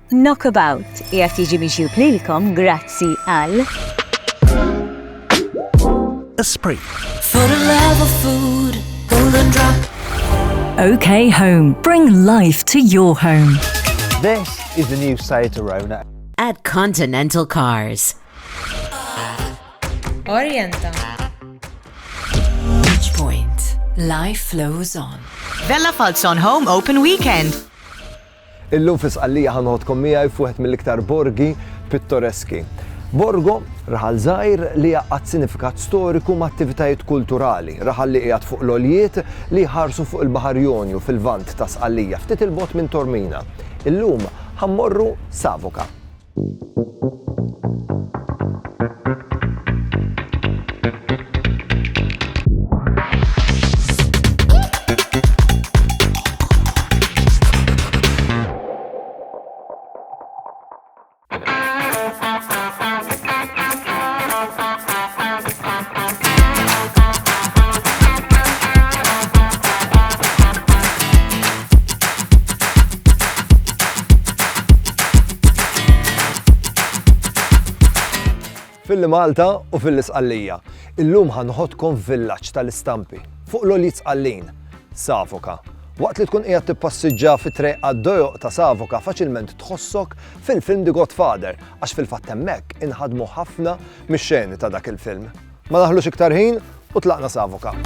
Knockabout qiegħed jiġi mixjub lilkom grazzi għal Esprit. For the love of food, golden drop. OK Home. Bring life to your home. This is the new Seat Arona. At Continental Cars. Orienta. Beach Point. Life flows on. Vella Falzon Home Open Weekend. Illum fi Sqallija ħanħodkom miegħi fuq mill-iktar borgi pittoreski. Borgo raħal żgħir li jaqgħad sinifikat storiku ma' attivitajiet kulturali, raħal li qiegħed fuq l-għoljiet li jħarsu fuq il-Baħar Jonju fil-vant ta' Sqallija ftit il-bogħod minn Tormina. Illum ħammorru Savoca. Fil-Malta u fil-Sqallija. Illum ħanħodkom villaġġ tal-istampi fuq l-għoljiet Sqallin, Savoca. Waqt li tkun qiegħed tippassiġġa fit-triq għad-dojoq ta' Savoca faċilment tħossok fil-film The Godfather għax fil-fatt hemmhekk inħadmu ħafna mix-xeni ta' dak il-film. Ma naħlux iktar ħin u tlaqna Savoca.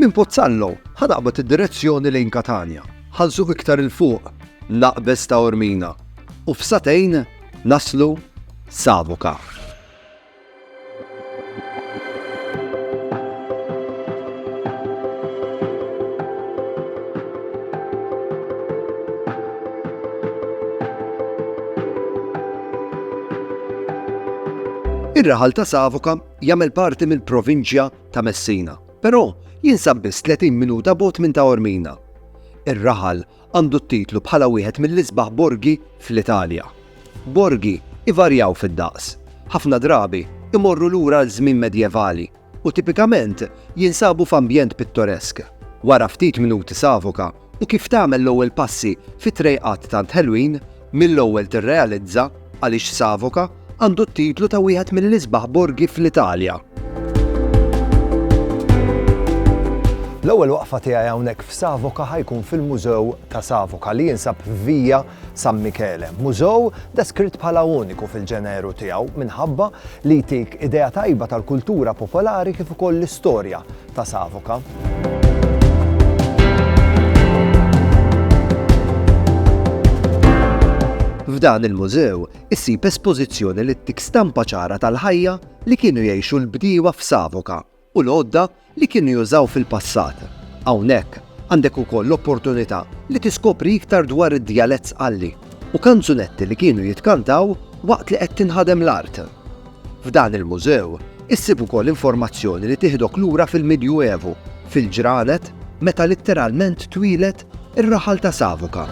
Minn Pozzallo ħanaqbad id-direzzjoni lejn Catania, ħalsuh iktar il-fuq, naqbes ta' Ormina u f'satejn naslu Savoca. Ir-raħal ta' Savoca jagħmel parti mill-provinċja ta' Messina, però jinsab biss 30 minuta bogħod minn ta' Ormina. Ir-raħal għandu t-titlu bħala wieħed mill-isbaħ borgi fl-Italja. Borgi ivarjaw fid-daqs, ħafna drabi imorru lura l-żmien medjevali u tipikament jinsabu f'ambjent pittoresk. Wara ftit minuti Savoca u kif tagħmel l-ewwel passi fit-trejqat tant ħelwin, mill-ewwel tirrealizza għaliex Savoca għandu t-titlu ta' wieħed mill-isbaħ borgi fl-Italja. L-ewwel waqfa tiegħi hawnhekk f'Savoca ħajkun fil-Mużew ta' Savoca li jinsab f'Via San Michele. Mużew deskritt bħala uniku fil-ġeneru tiegħu minħabba li jtik idea tajba tal-kultura popolari kif ukoll l-istorja ta' Savoca. F'dan il-mużew issib espożizzjoni li ttik stampa ċara tal-ħajja li kienu jgħixu l-bdiewa f'Savoca u l-għodda li kienu jużaw fil-passat. Hawnhekk għandek ukoll l-opportunità li tiskopri iktar dwar id-djalett Sqalli u kanzunetti li kienu jitkantaw waqt li qed tinħadem l-art. F'dan il-mużew issib ukoll informazzjoni li tieħdok lura fil-Midjuevu, fil-ġranet meta litteralment twilet ir-raħal ta' Savoca.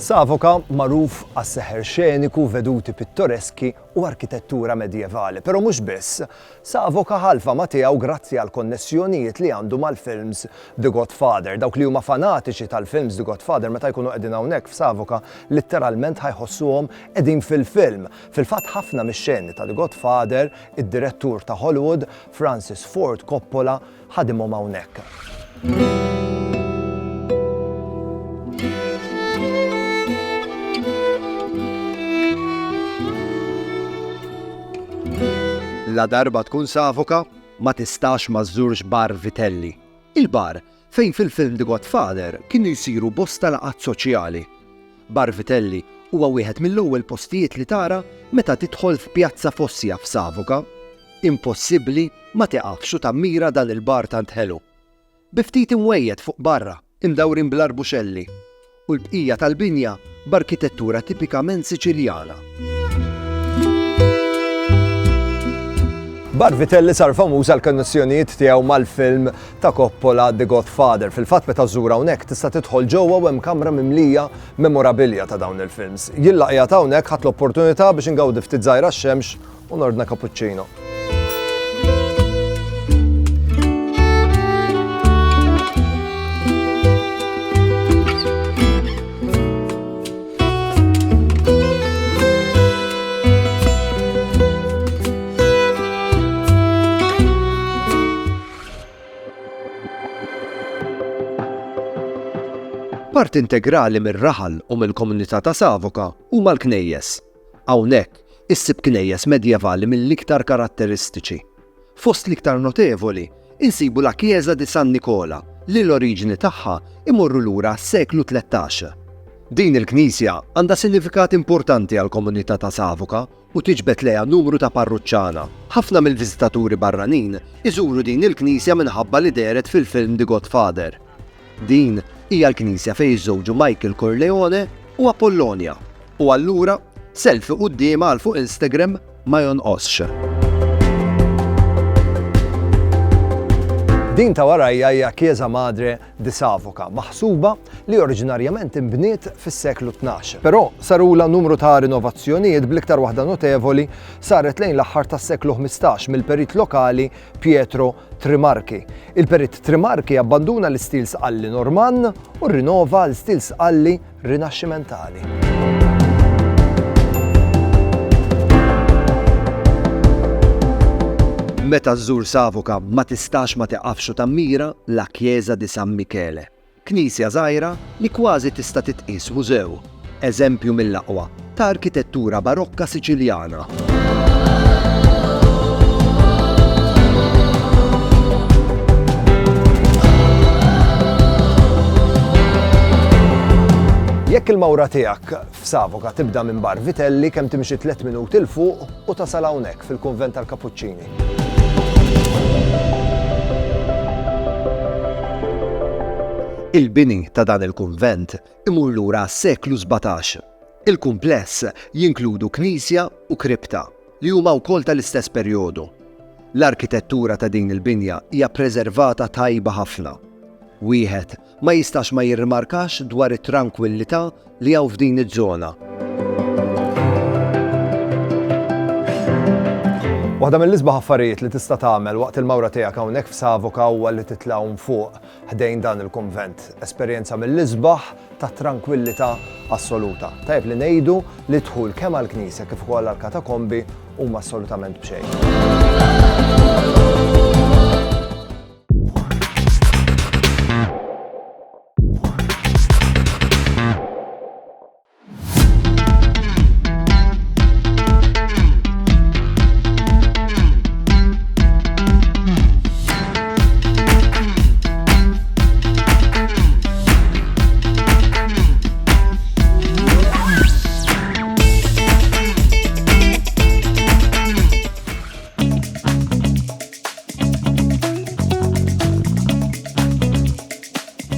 Savoca magħruf għas-seħer xeniku, veduti pittoreski u arkitettura medjevali. Però mhux biss, Savoca ħalfa ma tiegħu grazzi għal konnessjonijiet li għandu mal-films The Godfather. Dawk li huma fanatiċi tal-films The Godfather meta jkunu qegħdin hawnhekk f'Savoca litteralment ħajħossuhom qegħdin fil-film. Fil-fatt ħafna mix-xeni ta' The Godfather, id-direttur ta' Hollywood, Francis Ford Coppola, ħadimhom hawnhekk. La darba tkun Savoca ma tistax ma żżurx bar Vitelli. Il-bar fejn fil-film The Godfather kienu jsiru bosta laqgħat soċjali. Bar Vitelli huwa wieħed mill-ewwel postijiet li tara meta tidħol f'Pjazza Fossija f'Savoca. Impossibbli ma tiqafx u tammira dan il-bar tant ħelu. Biftit imwejjed fuq barra, imdawrin bl-arbuxelli u l-bqija tal-binja b'arkitettura tipikament Siċiljana. Bar Vitelli sar famuż għal konnessjonijiet tiegħu mal-film ta' Coppola The Godfather. Fil-fatt meta żżur hawnhekk tista' tidħol ġewwa u hemm kamra mimlija memorabilja ta' dawn il-films. Jien laqgħet hawnhekk ħadd l-opportunità biex ingawdi ftit żgħira x-xemx u nordna cappuccino. Part integrali mir-raħal u mill-komunità ta' Savoca huma l-knejjes. Hawnhekk issib knejjes medjevali mill-iktar karatteristiċi. Fost l-iktar notevoli insibu la Chiesa di San Nicola li l-oriġini tagħha imorru lura s-seklu 13. Din il-knisja għandha sinifikat importanti għall-komunità ta' Savoca u tiġbed leha numru ta' parruċċana. Ħafna mill-viżitaturi barranin iżuru din il-knisja minħabba li deret fil-film The Godfather. Din hija l-knisja fejn iżżewġu Michael Corleone u Apollonia. U allura selfie qudiema għal fuq Instagram ma jonqosx. Din ta' warajja hija Chiesa Madre di Savoca, maħsuba li oriġinarjament imbniet fis-seklu 12. Però sarula numru ta' rinnovazzjonijiet bl-iktar waħda notevoli saret lejn l-aħħar tas-seklu 15 mill-perit lokali Pietro Trimarchi. Il-perit Trimarchi abbanduna l-istil sqalli Norman u rrinova l-istil sqalli rinaxximentali. Meta żżur Savoca ma tistax ma tiqafx u tammira la Chiesa di San Michele. Knisja żgħira li kważi tista' titqis mużew, eżempju mill-aqwa ta' arkitettura barokka Siċiljana. Jekk il-mawra tiegħek f'Savoca tibda minn Bar Vitelli kemm timxi 3 minuti l fuq u tasal hawnhekk fil-Kunvent tal-Cappuccini. Il-bini ta' dan il-kunvent imur lura s-seklu 17. Il-kumpless jinkludu knisja u kripta li huma wkoll tal-istess perjodu. L-arkitettura ta' din il-binja hija preservata tajba ħafna. Wieħed ma jistax ma jirrimarkax dwar it-tranquillità li hawn f'din iż-żona. Waħda mill-isbaħ affarijiet li tista' tagħmel waqt il-mawra tiegħek hawnhekk f'Savoca huwa li titlawhom fuq ħdejn dan il-kunvent. Esperjenza mill-isbaħ ta' tranquillità assoluta. Tajjeb li ngħidu li dħul kemm għall-knisja kif ukoll għall-katakombi huma assolutament b'xejn.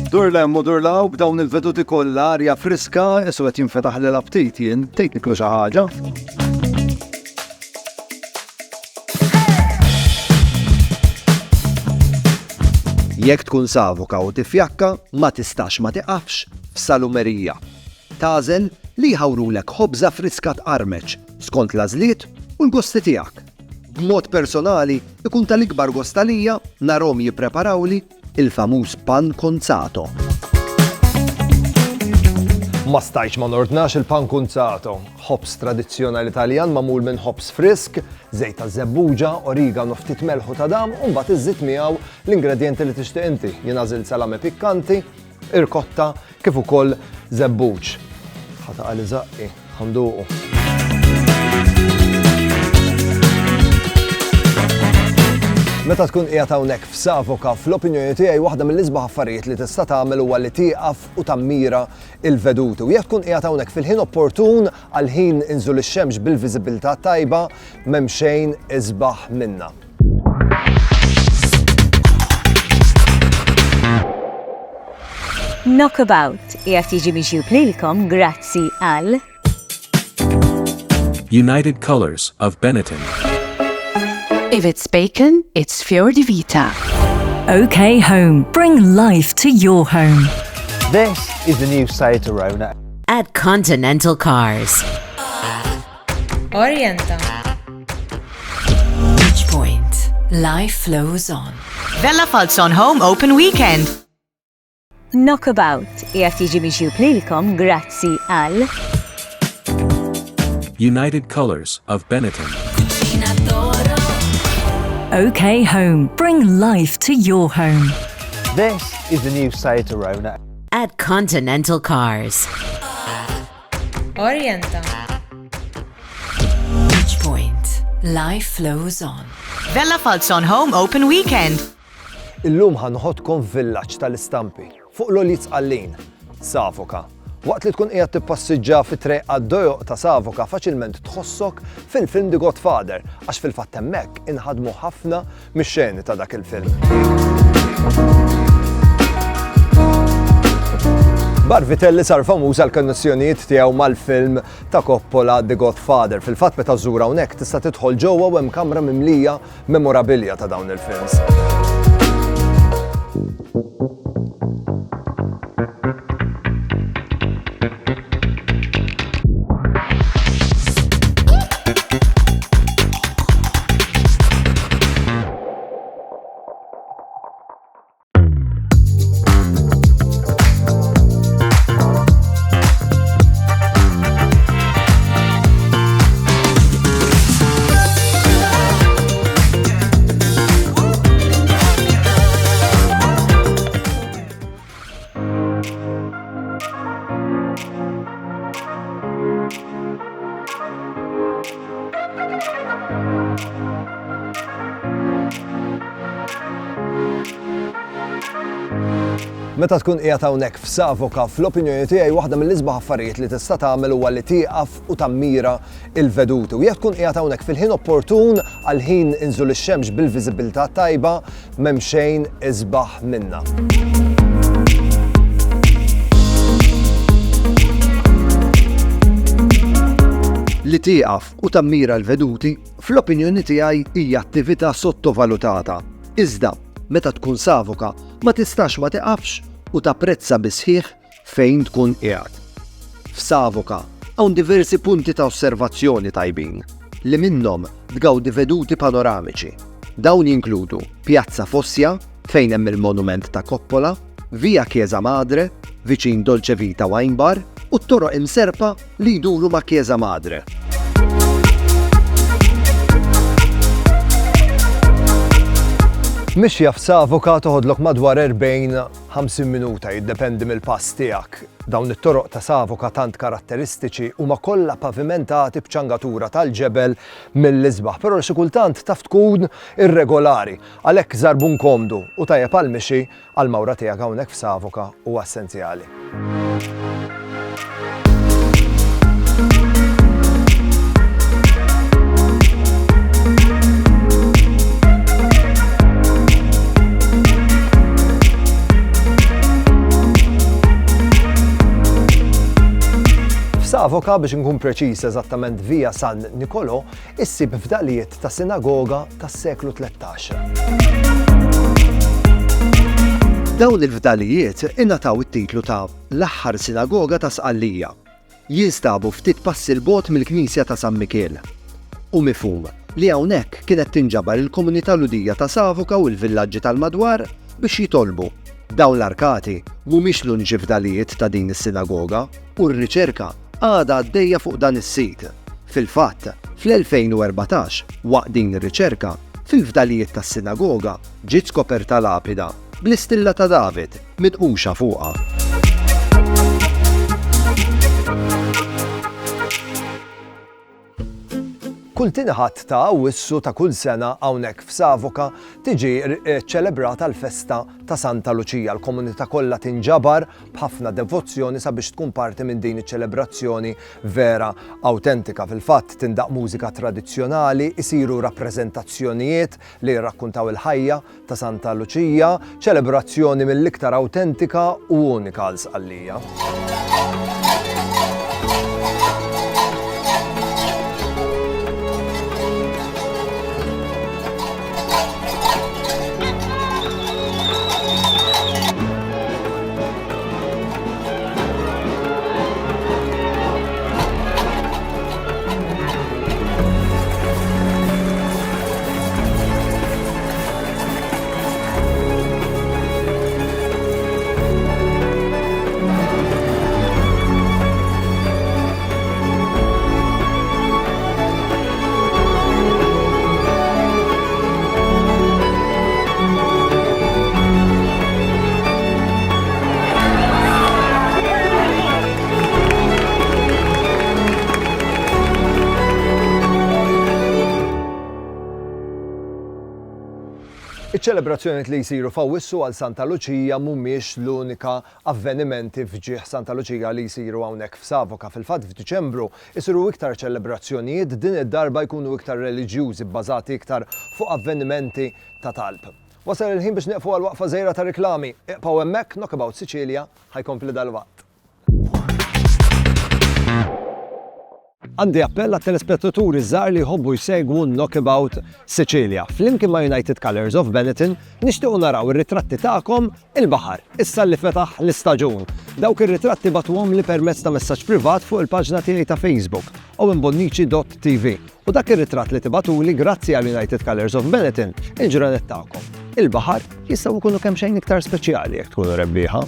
Durlem u durlaw b'dawn il-veduti kollha arja friska, isu qed jinfetaħ lil aptit jien, tgħidliklu xi ħaġa. Jekk tkun Savoca u tifjakka, ma tistax ma tiqafx f'salumerija. Tażel li jħawrulek ħobża friska tqarmeġ skont l-għażliet u l-gusti tiegħek. B'mod personali ikun tal-ikbar gostalija narhom jippreparawli il-famuż pan konzato. Ma stajx ma nordnax il-pan konzato. Ħobs tradizzjonali Taljan magħmul minn ħobs frisk, żejt ta' żebbuġa, origano, ftit melħu ta' dam u mbagħad iżżid miegħu l-ingredjenti li tixtieq inti. Jien għażilt salame pikkanti, irkotta kif ukoll żebbuġ. Ħataqa li żaqqi, ħanduqu. Meta tkun qiegħed hawnhekk f'Savoca, fl-opinjoni tiegħi waħda mill-isbaħ affarijiet li tista' tagħmel huwa li tieqaf u tammira il-veduti. U jekk tkun qiegħed hawnhekk fil-ħin opportun għal ħin inżul ix-xemx bil-viżibilità tajba, m'hemm xejn isbaħ minnha. Knockabout qiegħed jiġi mixjub lilkom grazzi għal United Colors of Benetton. If it's bacon, it's Fior di Vita. OK Home. Bring life to your home. This is the new Seat Arona. At Continental Cars. Orienta. Life flows on. Vella Falzon Home Open Weekend. Knockabout qiegħed jiġi mixjub lilkom grazzi għal United Colors of Benetton. OK Home. Bring life to your home. This is the new Seat Arona. At Continental Cars. Orienta. Beach Point. Life flows on. Vella Falzon Home Open Weekend. Illum ħanħodkom villaġġ tal-istampi fuq l-Oljiet Qallin, Savoca. Waqt li tkun qiegħed tippassiġġa fit-triq għad-dojoq ta' Savoca faċilment tħossok fil-film The Godfather għax fil-fatt hemmhekk inħadmu ħafna mix-xeni ta' dak il-film. Barvitelli sar famuż għal konnessjonijiet tiegħu mal-film ta' Coppola The Godfather. Fil-fatt meta żura hawnhekk tista' tidħol ġewwa u hemm kamra mimlija memorabilja ta' dawn il-films. Meta tkun qiegħed hawnhekk f'Savoca, fl-opinjoni tiegħi waħda mill-isbaħ affarijiet li tista' tagħmel huwa li tieqaf u tammira il-veduti. U jekk tkun qiegħed hawnhekk fil-ħin opportun għal ħin inżul ix-xemx bil-viżibilità tajba m'hemm xejn isbaħ minnha. Li tieqaf u tammira l-veduti, fl-opinjoni tiegħi hija attività sottovalutata. Iżda, meta tkun Savoca, ma tistax ma tiqafx u tapprezza bisħieħ fejn tkun qiegħed. F'Savoca hawn diversi punti ta' osservazzjoni tajbin li minnhom tgawdi veduti panoramiċi. Dawn jinkludu Pjazza Fossja fejn hemm il-monument ta' Coppola, Via Chiesa Madre, viċin Dolce Vita Wine Bar u t-toroq imserpa li jduru ma' Chiesa Madre. Mixja f'Savoca toħodlok madwar 40-50 minuta jiddependi mill-pass tiegħek. Dawn it-toroq ta' Savoca tant karatteristiċi huma kollha pavimentati b'ċangatura tal-ġebel mill-isbaħ, però xi kultant taf tkun irregolari, għalhekk żarbun komdu u tajjeb għal mixi għall-mawra tiegħek hawnhekk f'Savoca huwa essenzjali. Savoca biex nkun preċiż eżattament Via San Nicolò issib fdaqlijiet ta' sinagoga tas-seklu 13. Dawn il-fdalijiet ingħataw it-titlu ta' l-aħħar sinagoga ta' Sqallija. Jinstabu ftit passi l-bogħod mill-Knisja ta' San Michel. U mifhum li hawnhekk kienet tinġabar il-komunità Ludija ta' Savoca u l-villaġġi tal-madwar biex jitolbu. Dawn l-arkati mhumiex l-uniċi fdalijiet ta' din is-sinagoga u r-riċerka għada għaddejja fuq dan is-sit. Fil-fatt, fl-2014, waqt din ir-riċerka, fil-fdalijiet tas-sinagoga ġiet skoperta lapida bl-istilla ta' David midquxa fuqha. Kull tinħat ta' Awwissu ta' kull sena hawnhekk f'Savoca tiġi ċċelebrata l-festa ta' Santa Luċija. L-komunità kollha tinġabar b'ħafna devozzjoni sabiex tkun parti minn din iċ-ċelebrazzjoni vera awtentika. Fil-fatt tindaq mużika tradizzjonali, isiru rappreżentazzjonijiet li jirrakkuntaw il-ħajja ta' Santa Luċija, ċelebrazzjoni mill-iktar awtentika u unika għal Sqallija. Iċ-ċelebrazzjonijiet li jsiru f'Awwissu għal Santa Luċija mhumiex l-unika avvenimenti f'ġieħ Santa Luċija li jsiru hawnhekk f'Savoka. Fil-fatt f'Diċembru jsiru iktar ċelebrazzjonijiet din id-darba jkunu iktar reliġjużi bbażati iktar fuq avvenimenti ta' talb. Wasal il-ħin biex neqfu għal waqfa żgħira ta' riklami. Iqpaw hemmhekk Knockabout Sicilia ħajkompli dal-waqt. Għandi appell għat telespettaturi żgħar li jħobbu jsegwu Knockabout Sicilia. Flimkien ma' United Colors of Benetton nixtiequ naraw ir-ritratti tagħkom il-baħar, issa li fetaħ l-istaġun. Dawk ir-ritratti bagħtuhom li permezz ta' messaġġ privat fuq il-paġna tiegħi ta' Facebook owenbonnici.tv. U dak ir-ritratt li tibatuli grazzi għal United Colors of Benetton il-ġranet tagħkom. Il-baħar jistgħu jkunu kemm xejn iktar speċjali jekk tkunu rebbieħa.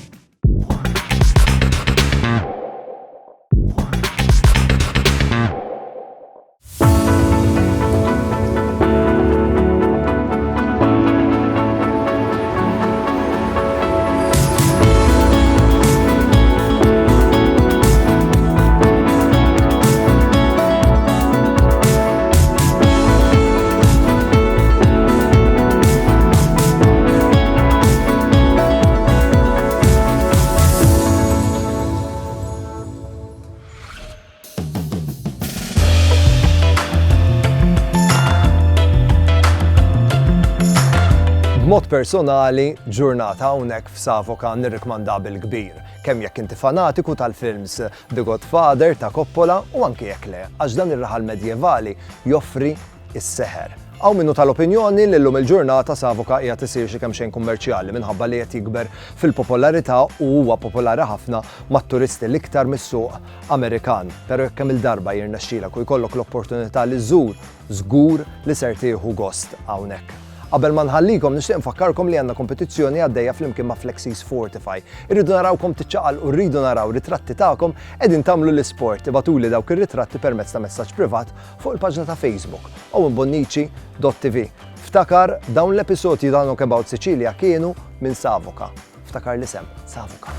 B'mod personali, ġurnata hawnhekk f'Savoka nirrikmanda bil-kbir. Kemm jekk inti fanatiku tal-films The Godfather ta' Coppola u anke jekk le, għax dan ir-raħal medjevali joffri is-seħer. Hawn minnu tal-opinjoni li llum il-ġurnata Savoka qiegħed isir xi kemm xejn kummerċjali minħabba li qed jikber fil-popolarità u huwa popolari ħafna mat-turisti l-iktar mis-suq Amerikan. Però jekk kemm il-darba jirnexxielek u jkollok l-opportunità li żżur, żgur li ser tieħu gost hawnhekk. Qabel ma nħallikom nixtieq nfakkarkom li għandna kompetizzjoni għaddejja flimkien ma' Flexis Fortify. Irridu narawkom tiċċaqal u rridu naraw ritratti tagħkom qegħdin tagħmlu l-isport. Ibatuli dawk ir-ritratti permezz ta' messaġġ privat fuq il-paġna ta' Facebook owenbonnici.tv. Ftakar dawn l-episodji ta' Knockabout Sicilia kienu minn Savoka. Ftakar l-isem Savoka.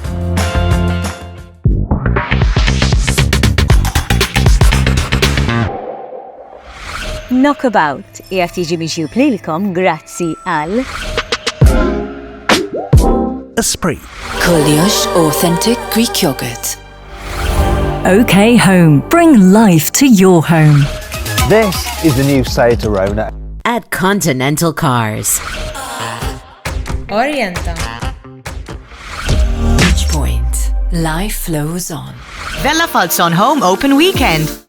Knockabout qiegħed jiġi mixjub lilkom grazzi għal Esprit. Koliosh Authentic Greek Yogurt. OK Home. Bring life to your home. This is the new Seat Arona. At Continental Cars. Orienta. Beach Point. Life flows on. Bella Falzon Home Open Weekend.